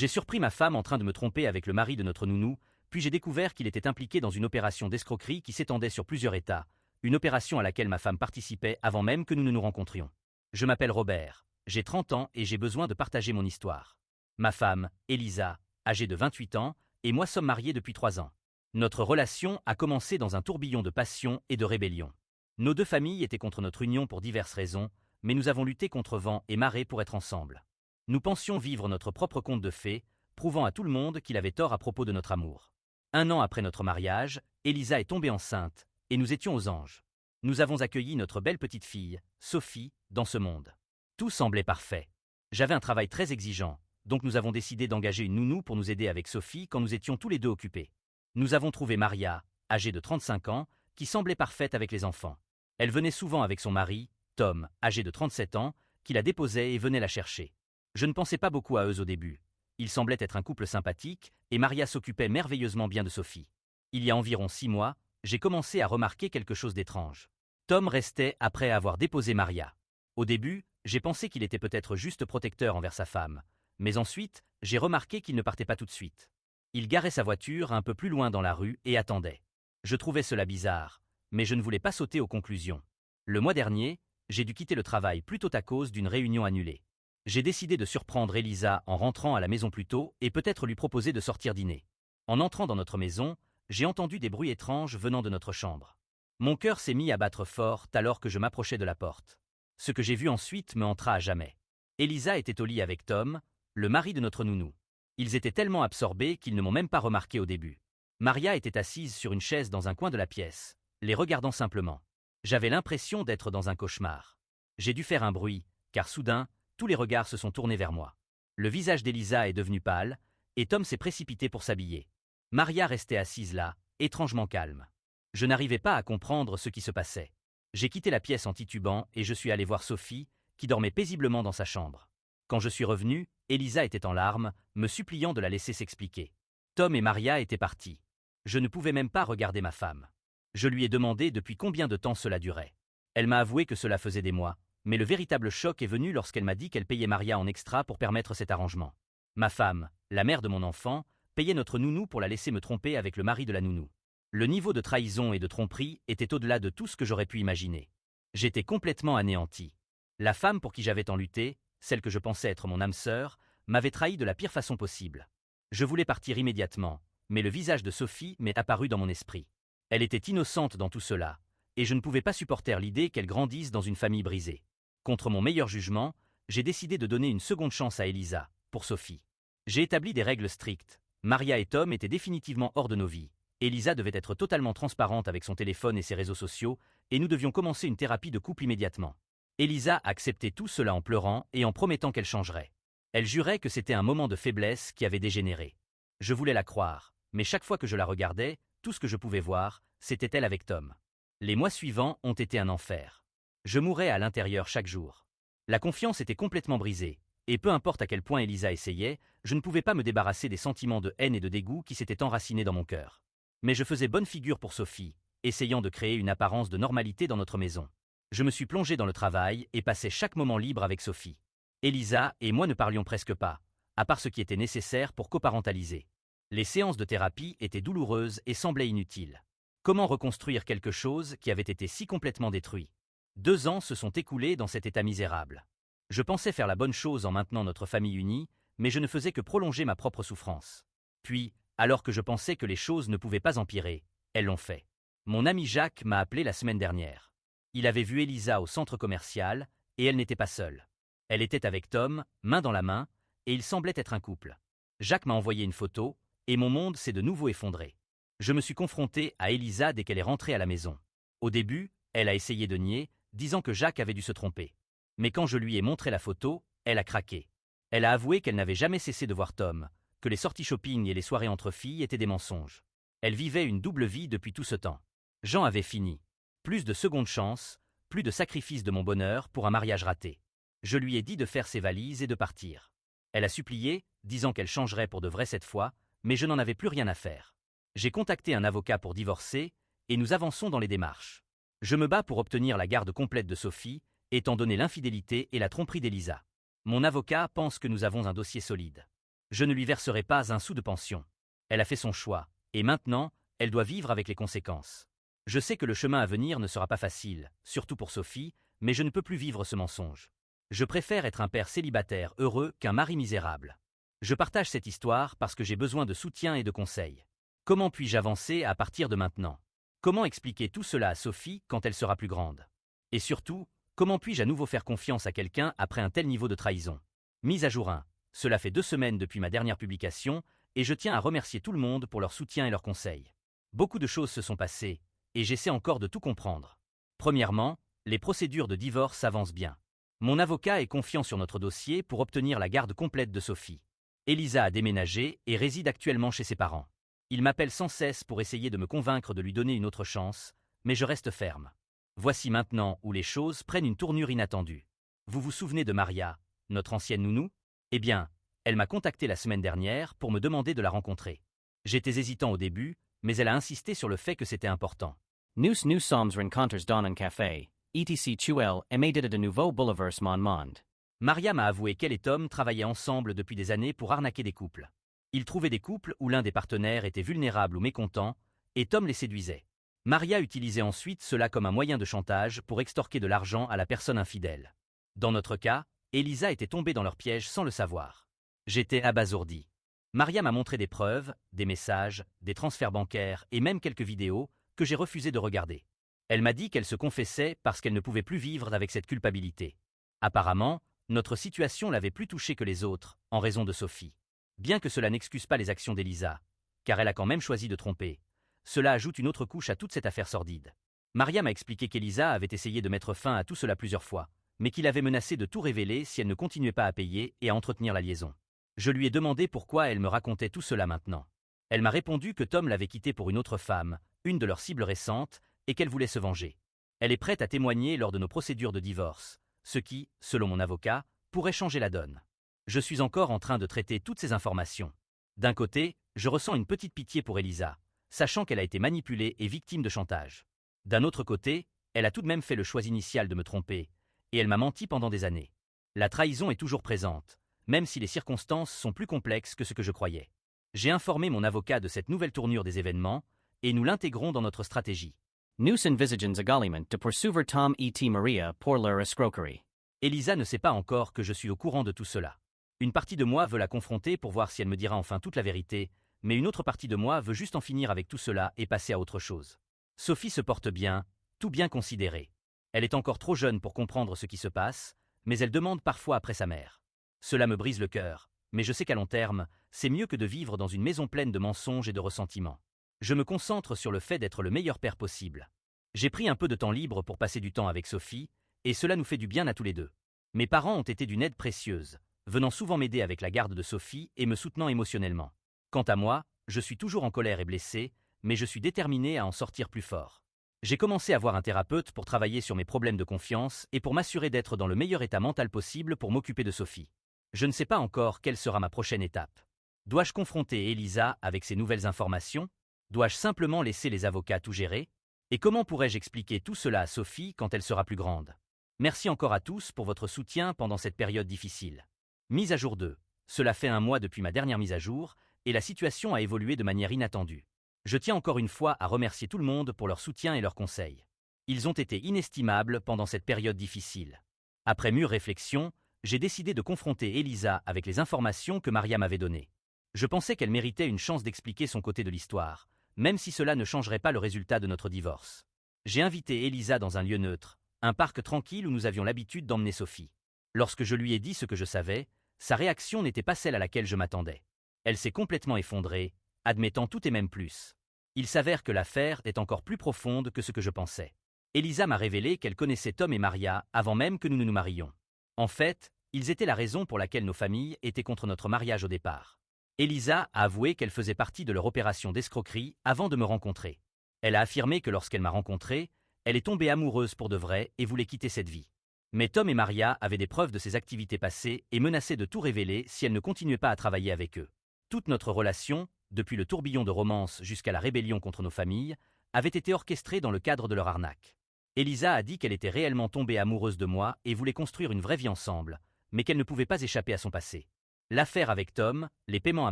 J'ai surpris ma femme en train de me tromper avec le mari de notre nounou, puis j'ai découvert qu'il était impliqué dans une opération d'escroquerie qui s'étendait sur plusieurs États, une opération à laquelle ma femme participait avant même que nous ne nous rencontrions. Je m'appelle Robert, j'ai 30 ans et j'ai besoin de partager mon histoire. Ma femme, Elisa, âgée de 28 ans, et moi sommes mariés depuis 3 ans. Notre relation a commencé dans un tourbillon de passion et de rébellion. Nos deux familles étaient contre notre union pour diverses raisons, mais nous avons lutté contre vent et marée pour être ensemble. Nous pensions vivre notre propre conte de fées, prouvant à tout le monde qu'il avait tort à propos de notre amour. 1 an après notre mariage, Elisa est tombée enceinte, et nous étions aux anges. Nous avons accueilli notre belle petite fille, Sophie, dans ce monde. Tout semblait parfait. J'avais un travail très exigeant, donc nous avons décidé d'engager une nounou pour nous aider avec Sophie quand nous étions tous les deux occupés. Nous avons trouvé Maria, âgée de 35 ans, qui semblait parfaite avec les enfants. Elle venait souvent avec son mari, Tom, âgé de 37 ans, qui la déposait et venait la chercher. Je ne pensais pas beaucoup à eux au début. Ils semblaient être un couple sympathique, et Maria s'occupait merveilleusement bien de Sophie. Il y a environ 6 mois, j'ai commencé à remarquer quelque chose d'étrange. Tom restait après avoir déposé Maria. Au début, j'ai pensé qu'il était peut-être juste protecteur envers sa femme, mais ensuite, j'ai remarqué qu'il ne partait pas tout de suite. Il garait sa voiture un peu plus loin dans la rue et attendait. Je trouvais cela bizarre, mais je ne voulais pas sauter aux conclusions. Le mois dernier, j'ai dû quitter le travail plutôt à cause d'une réunion annulée. J'ai décidé de surprendre Elisa en rentrant à la maison plus tôt et peut-être lui proposer de sortir dîner. En entrant dans notre maison, j'ai entendu des bruits étranges venant de notre chambre. Mon cœur s'est mis à battre fort alors que je m'approchais de la porte. Ce que j'ai vu ensuite me hantera à jamais. Elisa était au lit avec Tom, le mari de notre nounou. Ils étaient tellement absorbés qu'ils ne m'ont même pas remarqué au début. Maria était assise sur une chaise dans un coin de la pièce, les regardant simplement. J'avais l'impression d'être dans un cauchemar. J'ai dû faire un bruit, car soudain, tous les regards se sont tournés vers moi. Le visage d'Elisa est devenu pâle, et Tom s'est précipité pour s'habiller. Maria restait assise là, étrangement calme. Je n'arrivais pas à comprendre ce qui se passait. J'ai quitté la pièce en titubant et je suis allé voir Sophie, qui dormait paisiblement dans sa chambre. Quand je suis revenu, Elisa était en larmes, me suppliant de la laisser s'expliquer. Tom et Maria étaient partis. Je ne pouvais même pas regarder ma femme. Je lui ai demandé depuis combien de temps cela durait. Elle m'a avoué que cela faisait des mois, mais le véritable choc est venu lorsqu'elle m'a dit qu'elle payait Maria en extra pour permettre cet arrangement. Ma femme, la mère de mon enfant, payait notre nounou pour la laisser me tromper avec le mari de la nounou. Le niveau de trahison et de tromperie était au-delà de tout ce que j'aurais pu imaginer. J'étais complètement anéanti. La femme pour qui j'avais tant lutté, celle que je pensais être mon âme sœur, m'avait trahi de la pire façon possible. Je voulais partir immédiatement, mais le visage de Sophie m'est apparu dans mon esprit. Elle était innocente dans tout cela, et je ne pouvais pas supporter l'idée qu'elle grandisse dans une famille brisée. Contre mon meilleur jugement, j'ai décidé de donner une seconde chance à Elisa, pour Sophie. J'ai établi des règles strictes. Maria et Tom étaient définitivement hors de nos vies. Elisa devait être totalement transparente avec son téléphone et ses réseaux sociaux, et nous devions commencer une thérapie de couple immédiatement. Elisa acceptait tout cela en pleurant et en promettant qu'elle changerait. Elle jurait que c'était un moment de faiblesse qui avait dégénéré. Je voulais la croire, mais chaque fois que je la regardais, tout ce que je pouvais voir, c'était elle avec Tom. Les mois suivants ont été un enfer. Je mourais à l'intérieur chaque jour. La confiance était complètement brisée, et peu importe à quel point Elisa essayait, je ne pouvais pas me débarrasser des sentiments de haine et de dégoût qui s'étaient enracinés dans mon cœur. Mais je faisais bonne figure pour Sophie, essayant de créer une apparence de normalité dans notre maison. Je me suis plongé dans le travail et passais chaque moment libre avec Sophie. Elisa et moi ne parlions presque pas, à part ce qui était nécessaire pour coparentaliser. Les séances de thérapie étaient douloureuses et semblaient inutiles. Comment reconstruire quelque chose qui avait été si complètement détruit? 2 ans se sont écoulés dans cet état misérable. Je pensais faire la bonne chose en maintenant notre famille unie, mais je ne faisais que prolonger ma propre souffrance. Puis, alors que je pensais que les choses ne pouvaient pas empirer, elles l'ont fait. Mon ami Jacques m'a appelé la semaine dernière. Il avait vu Elisa au centre commercial, et elle n'était pas seule. Elle était avec Tom, main dans la main, et ils semblaient être un couple. Jacques m'a envoyé une photo, et mon monde s'est de nouveau effondré. Je me suis confronté à Elisa dès qu'elle est rentrée à la maison. Au début, elle a essayé de nier, disant que Jacques avait dû se tromper. Mais quand je lui ai montré la photo, elle a craqué. Elle a avoué qu'elle n'avait jamais cessé de voir Tom, que les sorties shopping et les soirées entre filles étaient des mensonges. Elle vivait une double vie depuis tout ce temps. Jean avait fini. Plus de seconde chance, plus de sacrifice de mon bonheur pour un mariage raté. Je lui ai dit de faire ses valises et de partir. Elle a supplié, disant qu'elle changerait pour de vrai cette fois, mais je n'en avais plus rien à faire. J'ai contacté un avocat pour divorcer, et nous avançons dans les démarches. Je me bats pour obtenir la garde complète de Sophie, étant donné l'infidélité et la tromperie d'Elisa. Mon avocat pense que nous avons un dossier solide. Je ne lui verserai pas un sou de pension. Elle a fait son choix, et maintenant, elle doit vivre avec les conséquences. Je sais que le chemin à venir ne sera pas facile, surtout pour Sophie, mais je ne peux plus vivre ce mensonge. Je préfère être un père célibataire heureux qu'un mari misérable. Je partage cette histoire parce que j'ai besoin de soutien et de conseils. Comment puis-je avancer à partir de maintenant? Comment expliquer tout cela à Sophie quand elle sera plus grande? Et surtout, comment puis-je à nouveau faire confiance à quelqu'un après un tel niveau de trahison? Mise à jour 1. Cela fait 2 semaines depuis ma dernière publication, et je tiens à remercier tout le monde pour leur soutien et leurs conseils. Beaucoup de choses se sont passées, et j'essaie encore de tout comprendre. Premièrement, les procédures de divorce avancent bien. Mon avocat est confiant sur notre dossier pour obtenir la garde complète de Sophie. Elisa a déménagé et réside actuellement chez ses parents. Il m'appelle sans cesse pour essayer de me convaincre de lui donner une autre chance, mais je reste ferme. Voici maintenant où les choses prennent une tournure inattendue. Vous vous souvenez de Maria, notre ancienne nounou? Eh bien, elle m'a contacté la semaine dernière pour me demander de la rencontrer. J'étais hésitant au début, mais elle a insisté sur le fait que c'était important. Nous sommes rencontres dans un café, etc. Chuel émettait de nouveau bouleverse mon monde. Maria m'a avoué qu'elle et Tom travaillaient ensemble depuis des années pour arnaquer des couples. Ils trouvaient des couples où l'un des partenaires était vulnérable ou mécontent, et Tom les séduisait. Maria utilisait ensuite cela comme un moyen de chantage pour extorquer de l'argent à la personne infidèle. Dans notre cas, Elisa était tombée dans leur piège sans le savoir. J'étais abasourdi. Maria m'a montré des preuves, des messages, des transferts bancaires et même quelques vidéos que j'ai refusé de regarder. Elle m'a dit qu'elle se confessait parce qu'elle ne pouvait plus vivre avec cette culpabilité. Apparemment, notre situation l'avait plus touchée que les autres, en raison de Sophie. Bien que cela n'excuse pas les actions d'Elisa, car elle a quand même choisi de tromper, cela ajoute une autre couche à toute cette affaire sordide. Maria m'a expliqué qu'Elisa avait essayé de mettre fin à tout cela plusieurs fois, mais qu'il avait menacé de tout révéler si elle ne continuait pas à payer et à entretenir la liaison. Je lui ai demandé pourquoi elle me racontait tout cela maintenant. Elle m'a répondu que Tom l'avait quittée pour une autre femme, une de leurs cibles récentes, et qu'elle voulait se venger. Elle est prête à témoigner lors de nos procédures de divorce, ce qui, selon mon avocat, pourrait changer la donne. Je suis encore en train de traiter toutes ces informations. D'un côté, je ressens une petite pitié pour Elisa, sachant qu'elle a été manipulée et victime de chantage. D'un autre côté, elle a tout de même fait le choix initial de me tromper, et elle m'a menti pendant des années. La trahison est toujours présente, même si les circonstances sont plus complexes que ce que je croyais. J'ai informé mon avocat de cette nouvelle tournure des événements, et nous l'intégrons dans notre stratégie. Nous envisageons également de poursuivre Tom et Maria pour leur escroquerie. Elisa ne sait pas encore que je suis au courant de tout cela. Une partie de moi veut la confronter pour voir si elle me dira enfin toute la vérité, mais une autre partie de moi veut juste en finir avec tout cela et passer à autre chose. Sophie se porte bien, tout bien considéré. Elle est encore trop jeune pour comprendre ce qui se passe, mais elle demande parfois après sa mère. Cela me brise le cœur, mais je sais qu'à long terme, c'est mieux que de vivre dans une maison pleine de mensonges et de ressentiments. Je me concentre sur le fait d'être le meilleur père possible. J'ai pris un peu de temps libre pour passer du temps avec Sophie, et cela nous fait du bien à tous les deux. Mes parents ont été d'une aide précieuse, venant souvent m'aider avec la garde de Sophie et me soutenant émotionnellement. Quant à moi, je suis toujours en colère et blessé, mais je suis déterminé à en sortir plus fort. J'ai commencé à voir un thérapeute pour travailler sur mes problèmes de confiance et pour m'assurer d'être dans le meilleur état mental possible pour m'occuper de Sophie. Je ne sais pas encore quelle sera ma prochaine étape. Dois-je confronter Elisa avec ces nouvelles informations? Dois-je simplement laisser les avocats tout gérer? Et comment pourrais-je expliquer tout cela à Sophie quand elle sera plus grande? Merci encore à tous pour votre soutien pendant cette période difficile. Mise à jour 2. Cela fait un mois depuis ma dernière mise à jour, et la situation a évolué de manière inattendue. Je tiens encore une fois à remercier tout le monde pour leur soutien et leurs conseils. Ils ont été inestimables pendant cette période difficile. Après mûre réflexion, j'ai décidé de confronter Elisa avec les informations que Maria m'avait données. Je pensais qu'elle méritait une chance d'expliquer son côté de l'histoire, même si cela ne changerait pas le résultat de notre divorce. J'ai invité Elisa dans un lieu neutre, un parc tranquille où nous avions l'habitude d'emmener Sophie. Lorsque je lui ai dit ce que je savais, sa réaction n'était pas celle à laquelle je m'attendais. Elle s'est complètement effondrée, admettant tout et même plus. Il s'avère que l'affaire est encore plus profonde que ce que je pensais. Elisa m'a révélé qu'elle connaissait Tom et Maria avant même que nous ne nous marions. En fait, ils étaient la raison pour laquelle nos familles étaient contre notre mariage au départ. Elisa a avoué qu'elle faisait partie de leur opération d'escroquerie avant de me rencontrer. Elle a affirmé que lorsqu'elle m'a rencontré, elle est tombée amoureuse pour de vrai et voulait quitter cette vie. Mais Tom et Maria avaient des preuves de ses activités passées et menaçaient de tout révéler si elle ne continuait pas à travailler avec eux. Toute notre relation, depuis le tourbillon de romance jusqu'à la rébellion contre nos familles, avait été orchestrée dans le cadre de leur arnaque. Elisa a dit qu'elle était réellement tombée amoureuse de moi et voulait construire une vraie vie ensemble, mais qu'elle ne pouvait pas échapper à son passé. L'affaire avec Tom, les paiements à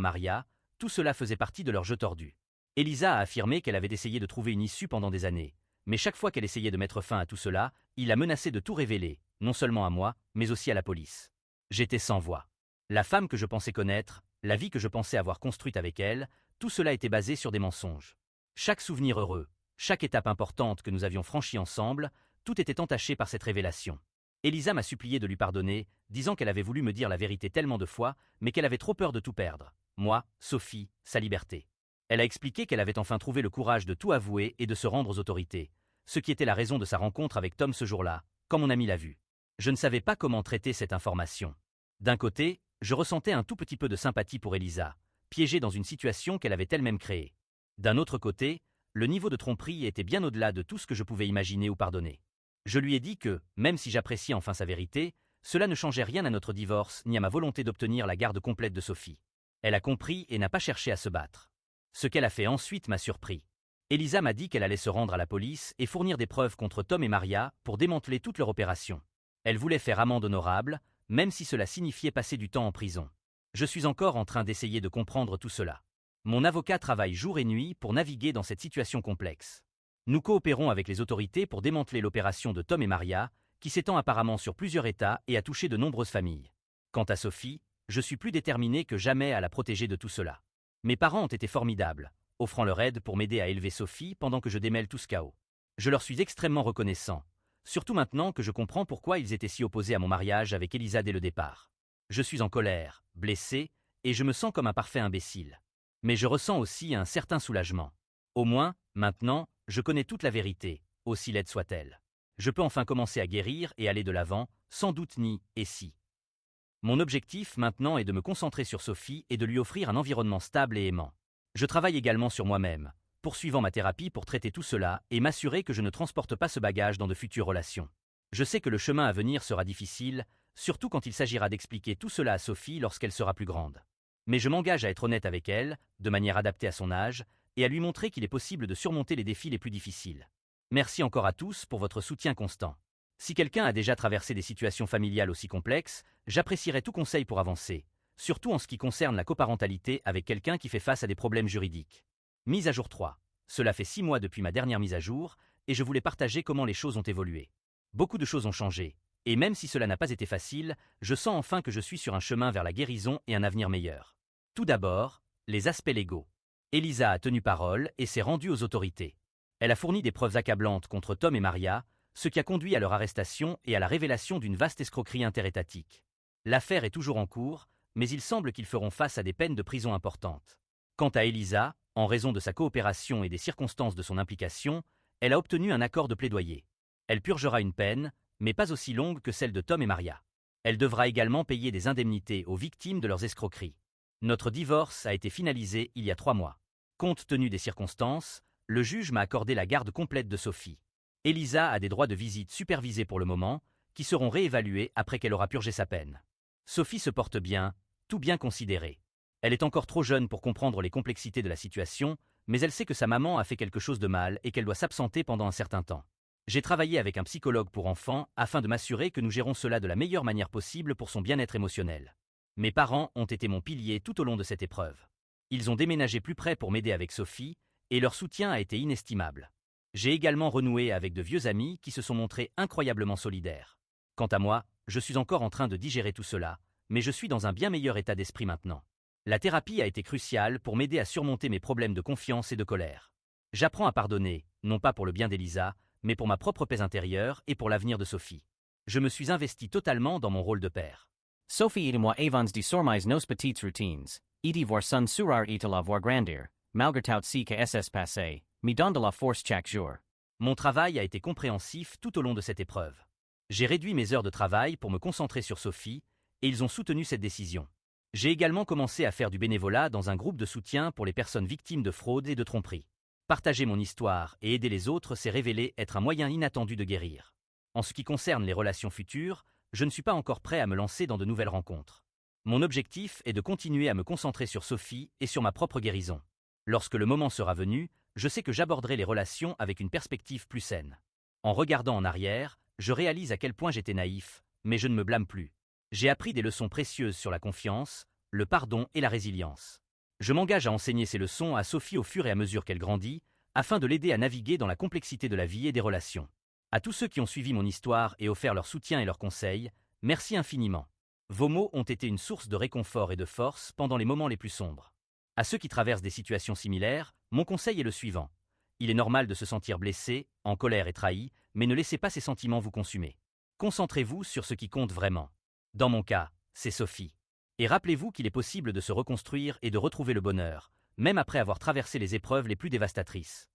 Maria, tout cela faisait partie de leur jeu tordu. Elisa a affirmé qu'elle avait essayé de trouver une issue pendant des années, mais chaque fois qu'elle essayait de mettre fin à tout cela, il la menaçait de tout révéler, non seulement à moi, mais aussi à la police. J'étais sans voix. La femme que je pensais connaître, la vie que je pensais avoir construite avec elle, tout cela était basé sur des mensonges. Chaque souvenir heureux, chaque étape importante que nous avions franchie ensemble, tout était entaché par cette révélation. Elisa m'a supplié de lui pardonner, disant qu'elle avait voulu me dire la vérité tellement de fois, mais qu'elle avait trop peur de tout perdre. Moi, Sophie, sa liberté. Elle a expliqué qu'elle avait enfin trouvé le courage de tout avouer et de se rendre aux autorités, ce qui était la raison de sa rencontre avec Tom ce jour-là, quand mon ami l'a vu. Je ne savais pas comment traiter cette information. D'un côté, je ressentais un tout petit peu de sympathie pour Elisa, piégée dans une situation qu'elle avait elle-même créée. D'un autre côté, le niveau de tromperie était bien au-delà de tout ce que je pouvais imaginer ou pardonner. Je lui ai dit que, même si j'appréciais enfin sa vérité, cela ne changeait rien à notre divorce ni à ma volonté d'obtenir la garde complète de Sophie. Elle a compris et n'a pas cherché à se battre. Ce qu'elle a fait ensuite m'a surpris. Elisa m'a dit qu'elle allait se rendre à la police et fournir des preuves contre Tom et Maria pour démanteler toute leur opération. Elle voulait faire amende honorable, même si cela signifiait passer du temps en prison. Je suis encore en train d'essayer de comprendre tout cela. Mon avocat travaille jour et nuit pour naviguer dans cette situation complexe. Nous coopérons avec les autorités pour démanteler l'opération de Tom et Maria, qui s'étend apparemment sur plusieurs États et a touché de nombreuses familles. Quant à Sophie, je suis plus déterminé que jamais à la protéger de tout cela. Mes parents ont été formidables, offrant leur aide pour m'aider à élever Sophie pendant que je démêle tout ce chaos. Je leur suis extrêmement reconnaissant, surtout maintenant que je comprends pourquoi ils étaient si opposés à mon mariage avec Elisa dès le départ. Je suis en colère, blessé, et je me sens comme un parfait imbécile. Mais je ressens aussi un certain soulagement. Au moins, maintenant, je connais toute la vérité, aussi laide soit-elle. Je peux enfin commencer à guérir et aller de l'avant, sans doute ni et si. Mon objectif maintenant est de me concentrer sur Sophie et de lui offrir un environnement stable et aimant. Je travaille également sur moi-même, poursuivant ma thérapie pour traiter tout cela et m'assurer que je ne transporte pas ce bagage dans de futures relations. Je sais que le chemin à venir sera difficile, surtout quand il s'agira d'expliquer tout cela à Sophie lorsqu'elle sera plus grande. Mais je m'engage à être honnête avec elle, de manière adaptée à son âge, et à lui montrer qu'il est possible de surmonter les défis les plus difficiles. Merci encore à tous pour votre soutien constant. Si quelqu'un a déjà traversé des situations familiales aussi complexes, j'apprécierais tout conseil pour avancer, surtout en ce qui concerne la coparentalité avec quelqu'un qui fait face à des problèmes juridiques. Mise à jour 3. Cela fait 6 mois depuis ma dernière mise à jour, et je voulais partager comment les choses ont évolué. Beaucoup de choses ont changé, et même si cela n'a pas été facile, je sens enfin que je suis sur un chemin vers la guérison et un avenir meilleur. Tout d'abord, les aspects légaux. Elisa a tenu parole et s'est rendue aux autorités. Elle a fourni des preuves accablantes contre Tom et Maria, ce qui a conduit à leur arrestation et à la révélation d'une vaste escroquerie interétatique. L'affaire est toujours en cours, mais il semble qu'ils feront face à des peines de prison importantes. Quant à Elisa, en raison de sa coopération et des circonstances de son implication, elle a obtenu un accord de plaidoyer. Elle purgera une peine, mais pas aussi longue que celle de Tom et Maria. Elle devra également payer des indemnités aux victimes de leurs escroqueries. Notre divorce a été finalisé il y a 3 mois. Compte tenu des circonstances, le juge m'a accordé la garde complète de Sophie. Elisa a des droits de visite supervisés pour le moment, qui seront réévalués après qu'elle aura purgé sa peine. Sophie se porte bien, tout bien considéré. Elle est encore trop jeune pour comprendre les complexités de la situation, mais elle sait que sa maman a fait quelque chose de mal et qu'elle doit s'absenter pendant un certain temps. J'ai travaillé avec un psychologue pour enfants afin de m'assurer que nous gérons cela de la meilleure manière possible pour son bien-être émotionnel. Mes parents ont été mon pilier tout au long de cette épreuve. Ils ont déménagé plus près pour m'aider avec Sophie, et leur soutien a été inestimable. J'ai également renoué avec de vieux amis qui se sont montrés incroyablement solidaires. Quant à moi, je suis encore en train de digérer tout cela, mais je suis dans un bien meilleur état d'esprit maintenant. La thérapie a été cruciale pour m'aider à surmonter mes problèmes de confiance et de colère. J'apprends à pardonner, non pas pour le bien d'Elisa, mais pour ma propre paix intérieure et pour l'avenir de Sophie. Je me suis investi totalement dans mon rôle de père. Sophie et moi avons de sormais nos petites routines, et voir son surar et la voir grandir, malgré tout ce que SS passé, me donne de la force chaque jour. Mon travail a été compréhensif tout au long de cette épreuve. J'ai réduit mes heures de travail pour me concentrer sur Sophie, et ils ont soutenu cette décision. J'ai également commencé à faire du bénévolat dans un groupe de soutien pour les personnes victimes de fraude et de tromperie. Partager mon histoire et aider les autres s'est révélé être un moyen inattendu de guérir. En ce qui concerne les relations futures, je ne suis pas encore prêt à me lancer dans de nouvelles rencontres. Mon objectif est de continuer à me concentrer sur Sophie et sur ma propre guérison. Lorsque le moment sera venu, je sais que j'aborderai les relations avec une perspective plus saine. En regardant en arrière, je réalise à quel point j'étais naïf, mais je ne me blâme plus. J'ai appris des leçons précieuses sur la confiance, le pardon et la résilience. Je m'engage à enseigner ces leçons à Sophie au fur et à mesure qu'elle grandit, afin de l'aider à naviguer dans la complexité de la vie et des relations. À tous ceux qui ont suivi mon histoire et offert leur soutien et leurs conseils, merci infiniment. Vos mots ont été une source de réconfort et de force pendant les moments les plus sombres. À ceux qui traversent des situations similaires, mon conseil est le suivant. Il est normal de se sentir blessé, en colère et trahi, mais ne laissez pas ces sentiments vous consumer. Concentrez-vous sur ce qui compte vraiment. Dans mon cas, c'est Sophie. Et rappelez-vous qu'il est possible de se reconstruire et de retrouver le bonheur, même après avoir traversé les épreuves les plus dévastatrices.